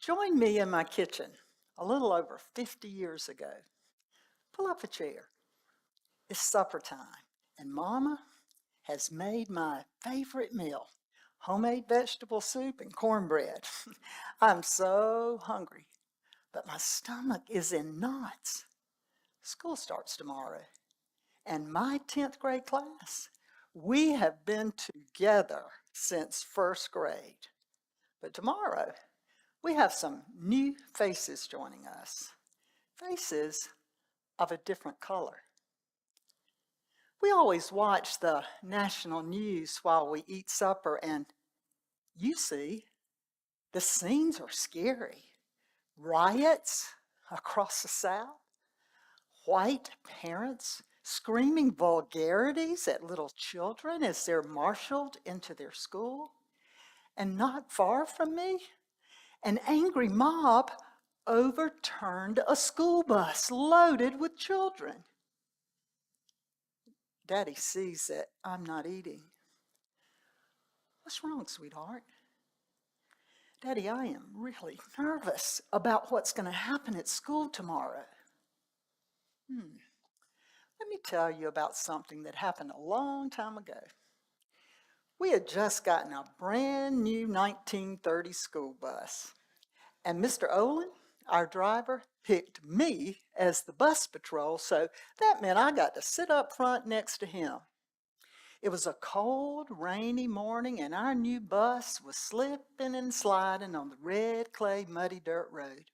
Join me in my kitchen a little over 50 years ago. Pull up a chair. It's supper time, and Mama has made my favorite meal, homemade vegetable soup and cornbread. I'm so hungry, but my stomach is in knots. School starts tomorrow, and my 10th grade class, we have been together since first grade. But tomorrow, we have some new faces joining us, faces of a different color. We always watch the national news while we eat supper, and you see, the scenes are scary. Riots across the South, white parents screaming vulgarities at little children as they're marshaled into their school. And not far from me, an angry mob overturned a school bus loaded with children. Daddy sees that I'm not eating. What's wrong, sweetheart? Daddy, I am really nervous about what's going to happen at school tomorrow. Let me tell you about something that happened a long time ago. We had just gotten a brand new 1930 school bus, and Mr. Olin, our driver, picked me as the bus patrol, so that meant I got to sit up front next to him. It was a cold, rainy morning, and our new bus was slipping and sliding on the red clay, muddy dirt road.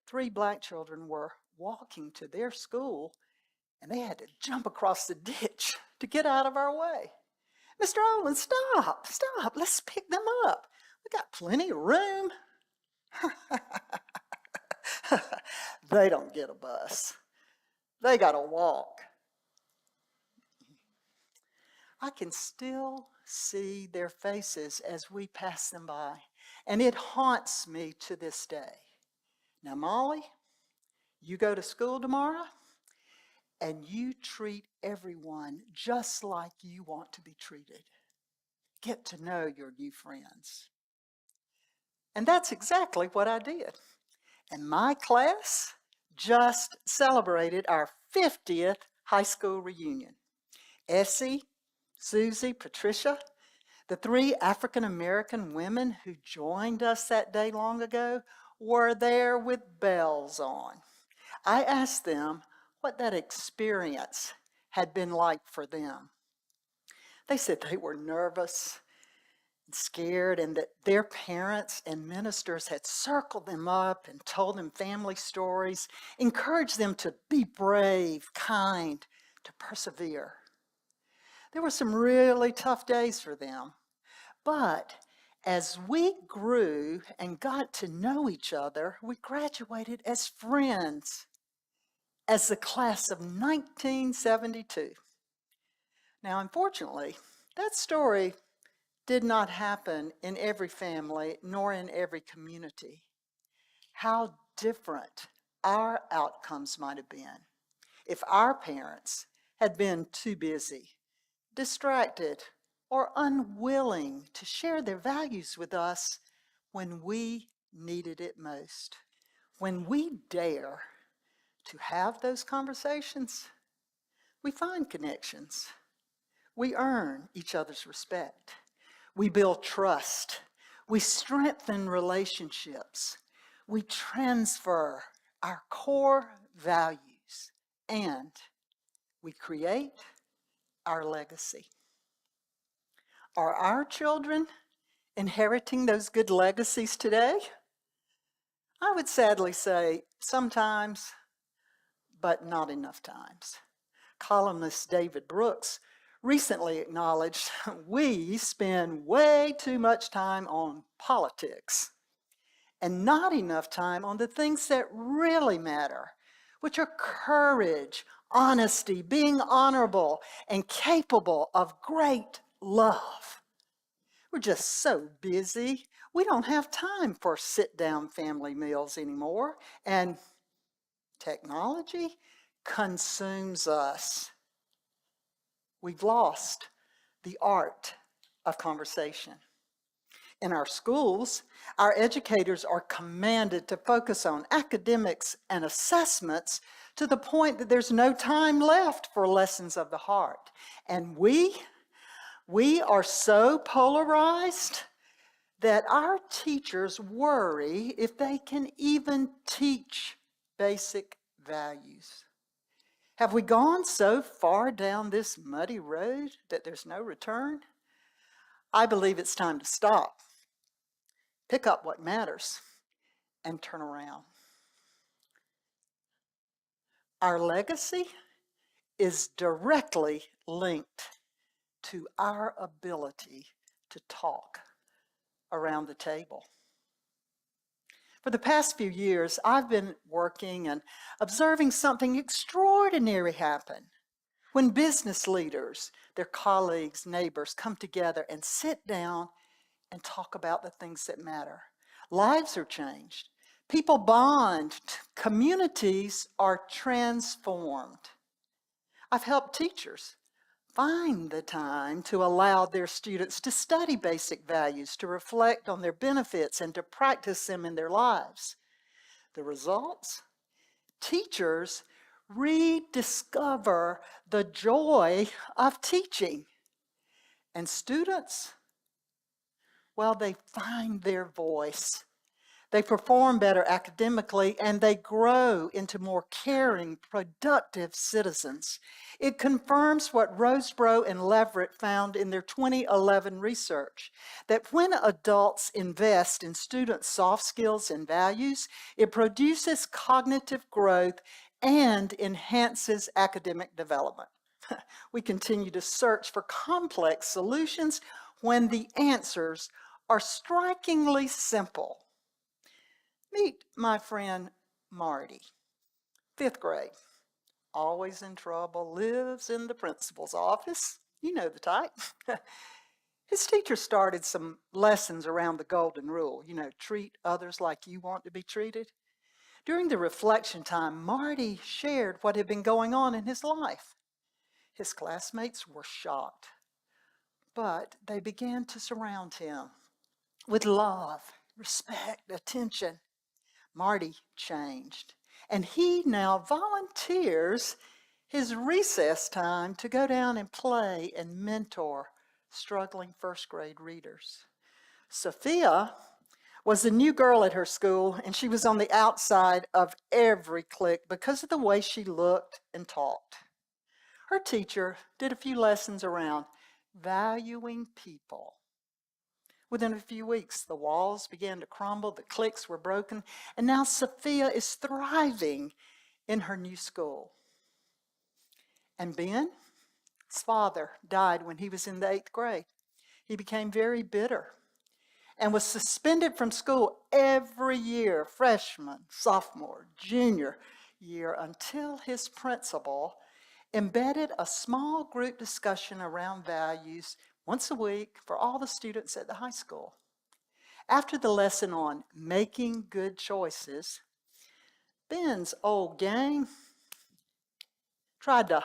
3 black children were walking to their school, and they had to jump across the ditch to get out of our way. Mr. Olin, stop, let's pick them up. We got plenty of room. They don't get a bus. They got to walk. I can still see their faces as we pass them by, and it haunts me to this day. Now, Molly, you go to school tomorrow, and you treat everyone just like you want to be treated. Get to know your new friends. And that's exactly what I did. And my class just celebrated our 50th high school reunion. Essie, Susie, Patricia, the 3 African American women who joined us that day long ago, were there with bells on. I asked them what that experience had been like for them. They said they were nervous and scared, and that their parents and ministers had circled them up and told them family stories, encouraged them to be brave, kind, to persevere. There were some really tough days for them, but as we grew and got to know each other, we graduated as friends, as the class of 1972. Now, unfortunately, that story did not happen in every family nor in every community. How different our outcomes might have been if our parents had been too busy, distracted, or unwilling to share their values with us when we needed it most. When we dare to have those conversations, we find connections. We earn each other's respect. We build trust. We strengthen relationships. We transfer our core values, and we create our legacy. Are our children inheriting those good legacies today? I would sadly say sometimes, but not enough times. Columnist David Brooks recently acknowledged we spend way too much time on politics and not enough time on the things that really matter, which are courage, honesty, being honorable, and capable of great love. We're just so busy, we don't have time for sit-down family meals anymore, and technology consumes us. We've lost the art of conversation. In our schools, our educators are commanded to focus on academics and assessments to the point that there's no time left for lessons of the heart. And we are so polarized that our teachers worry if they can even teach basic values. Have we gone so far down this muddy road that there's no return? I believe it's time to stop, pick up what matters, and turn around. Our legacy is directly linked to our ability to talk around the table. For the past few years, I've been working and observing something extraordinary happen when business leaders, their colleagues, neighbors come together and sit down and talk about the things that matter. Lives are changed. People bond. Communities are transformed. I've helped teachers find the time to allow their students to study basic values, to reflect on their benefits, and to practice them in their lives. The results? Teachers rediscover the joy of teaching. And students, well, they find their voice. They perform better academically, and they grow into more caring, productive citizens. It confirms what Roseborough and Leverett found in their 2011 research, that when adults invest in students' soft skills and values, it produces cognitive growth and enhances academic development. We continue to search for complex solutions when the answers are strikingly simple. Meet my friend Marty, 5th grade, always in trouble, lives in the principal's office. You know the type. His teacher started some lessons around the golden rule, treat others like you want to be treated. During the reflection time, Marty shared what had been going on in his life. His classmates were shocked, but they began to surround him with love, respect, attention. Marty changed, and he now volunteers his recess time to go down and play and mentor struggling 1st grade readers. Sophia was a new girl at her school, and she was on the outside of every clique because of the way she looked and talked. Her teacher did a few lessons around valuing people. Within a few weeks, the walls began to crumble, the cliques were broken, and now Sophia is thriving in her new school. And Ben's father died when he was in the 8th grade. He became very bitter and was suspended from school every year, freshman, sophomore, junior year, until his principal embedded a small group discussion around values once a week for all the students at the high school. After the lesson on making good choices, Ben's old gang tried to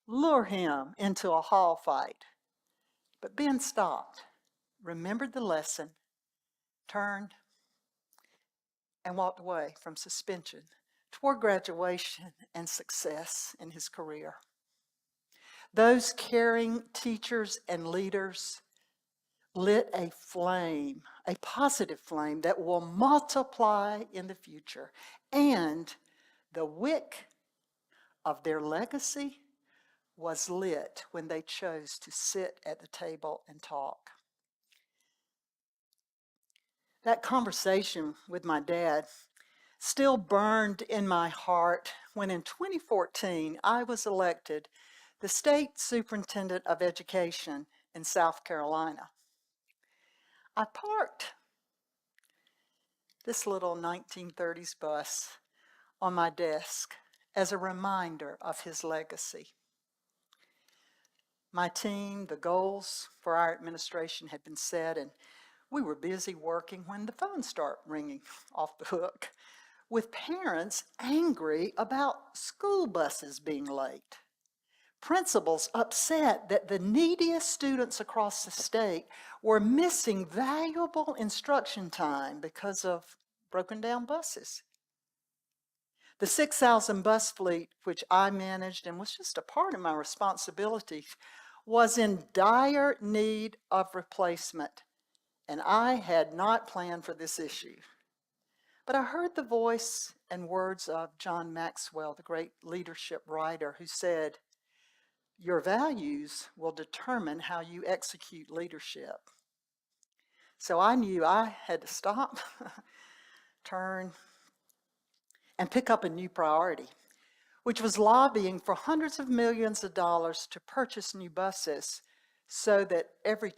lure him into a hall fight. But Ben stopped, remembered the lesson, turned, and walked away from suspension toward graduation and success in his career. Those caring teachers and leaders lit a flame, a positive flame that will multiply in the future. And the wick of their legacy was lit when they chose to sit at the table and talk. That conversation with my dad still burned in my heart when in 2014 I was elected the state superintendent of education in South Carolina. I parked this little 1930s bus on my desk as a reminder of his legacy. My team, the goals for our administration had been set, and we were busy working when the phone started ringing off the hook, with parents angry about school buses being late. principals upset that the neediest students across the state were missing valuable instruction time because of broken down buses. The 6,000 bus fleet, which I managed and was just a part of my responsibility, was in dire need of replacement, and I had not planned for this issue. But I heard the voice and words of John Maxwell, the great leadership writer, who said, "Your values will determine how you execute leadership." So I knew I had to stop, turn, and pick up a new priority, which was lobbying for hundreds of millions of dollars to purchase new buses so that every